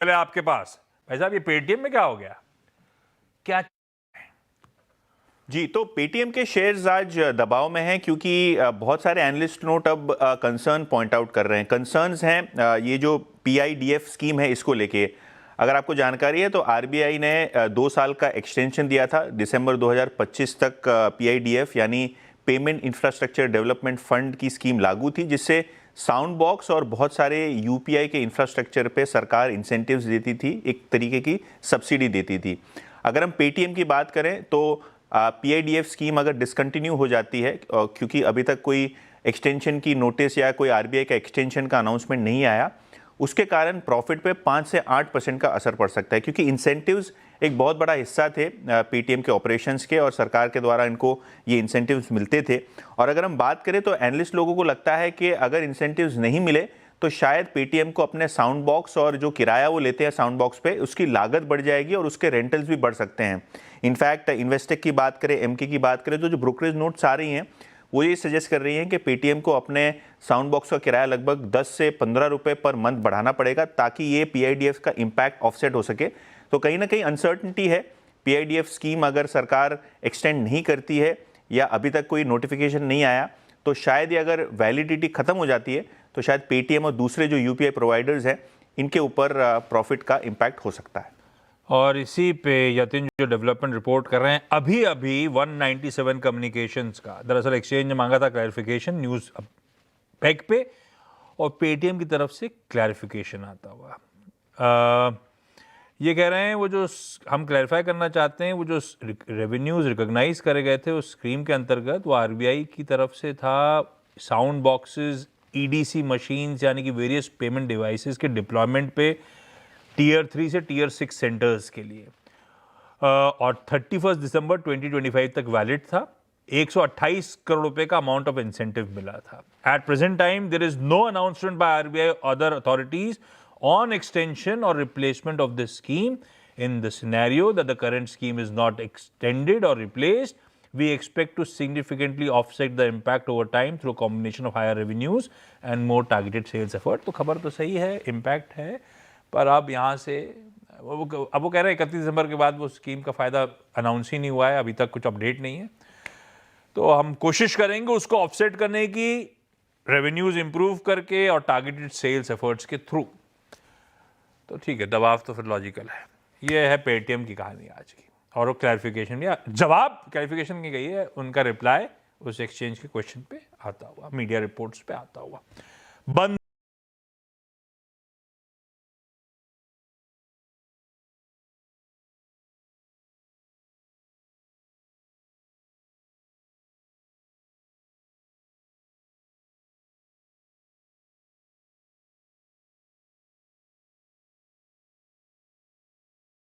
पहले आपके पास भाई साहब, ये पेटीएम में क्या हो गया, क्या? जी, तो पेटीएम के शेयर्स आज दबाव में हैं क्योंकि बहुत सारे एनालिस्ट नोट अब कंसर्न पॉइंट आउट कर रहे हैं। कंसर्न्स हैं ये जो पीआईडीएफ स्कीम है इसको लेके। अगर आपको जानकारी है तो आरबीआई ने 2 साल का एक्सटेंशन दिया था, दिसंबर 2025 तक पीआईडीएफ यानी पेमेंट इंफ्रास्ट्रक्चर डेवलपमेंट फंड की स्कीम लागू थी, जिससे साउंड बॉक्स और बहुत सारे यूपीआई के इंफ्रास्ट्रक्चर पे सरकार इंसेंटिव्स देती थी, एक तरीके की सब्सिडी देती थी। अगर हम पेटीएम की बात करें तो पीआईडीएफ स्कीम अगर डिसकंटिन्यू हो जाती है, क्योंकि अभी तक कोई एक्सटेंशन की नोटिस या कोई आरबीआई का एक्सटेंशन का अनाउंसमेंट नहीं आया, उसके कारण प्रॉफिट पे 5 से 8% का असर पड़ सकता है, क्योंकि इंसेंटिव्स एक बहुत बड़ा हिस्सा थे पेटीएम के ऑपरेशंस के, और सरकार के द्वारा इनको ये इंसेंटिव्स मिलते थे। और अगर हम बात करें तो एनालिस्ट लोगों को लगता है कि अगर इंसेंटिव्स नहीं मिले तो शायद पेटीएम को अपने साउंड बॉक्स और जो किराया वो लेते हैं साउंड बॉक्स पे, उसकी लागत बढ़ जाएगी और उसके रेंटल्स भी बढ़ सकते हैं। इनफैक्ट इन्वेस्टेक की बात करें, एमके की बात करें, तो जो ब्रोकरेज नोट्स आ रही हैं वो ये सजेस्ट कर रही हैं कि पेटीएम को अपने साउंड बॉक्स का किराया लगभग 10 से 15 रुपए पर मंथ बढ़ाना पड़ेगा ताकि ये पीआईडीएफ का इम्पैक्ट ऑफसेट हो सके। तो कहीं ना कहीं अनसर्टनिटी है। पीआईडीएफ स्कीम अगर सरकार एक्सटेंड नहीं करती है या अभी तक कोई नोटिफिकेशन नहीं आया तो शायद ये अगर वैलिडिटी खत्म हो जाती है तो शायद पेटीएम और दूसरे जो यूपीआई प्रोवाइडर्स हैं इनके ऊपर प्रॉफिट का इम्पैक्ट हो सकता है। और इसी पे यतिन जो डेवलपमेंट रिपोर्ट कर रहे हैं, अभी अभी 197 कम्युनिकेशंस का दरअसल एक्सचेंज ने मांगा था क्लैरिफिकेशन न्यूज़ पैक पे, और पेटीएम की तरफ से क्लैरिफिकेशन आता हुआ। ये कह रहे हैं वो जो हम क्लैरिफाई करना चाहते हैं, वो जो रेवेन्यूज रिकॉग्नाइज करे गए थे उस स्कीम के अंतर्गत, वो आरबीआई की तरफ से था साउंड बॉक्सेस, ईडीसी मशीन्स यानी कि वेरियस पेमेंट डिवाइसेस के डिप्लॉयमेंट पे टीयर 3 से टीयर 6 सेंटर्स के लिए, और 31 दिसंबर 2025 तक वैलिड था। 128 करोड़ रुपए का अमाउंट ऑफ इंसेंटिव मिला था। At present time there is no announcement by RBI other authorities on extension or replacement of this scheme. In the scenario that the current scheme is not extended or replaced, we expect to significantly offset the impact over time through a combination of higher revenues and more targeted sales effort. तो खबर तो सही है, impact है, पर अब यहाँ से अब वो कह रहे हैं 31 दिसंबर के बाद वो स्कीम का फायदा अनाउंस ही नहीं हुआ है, अभी तक कुछ अपडेट नहीं है। तो हम कोशिश करेंगे उसको ऑफसेट करने की, रेवेन्यूज इंप्रूव करके और टारगेटेड सेल्स एफर्ट्स के थ्रू। तो ठीक है, दबाव तो फिर लॉजिकल है। ये है पेटीएम की कहानी आज की, और वो क्लैरिफिकेशन या जवाब क्लैरिफिकेशन की गई है, उनका रिप्लाई उस एक्सचेंज के क्वेश्चन पे आता हुआ, मीडिया रिपोर्ट्स पे आता हुआ। बंद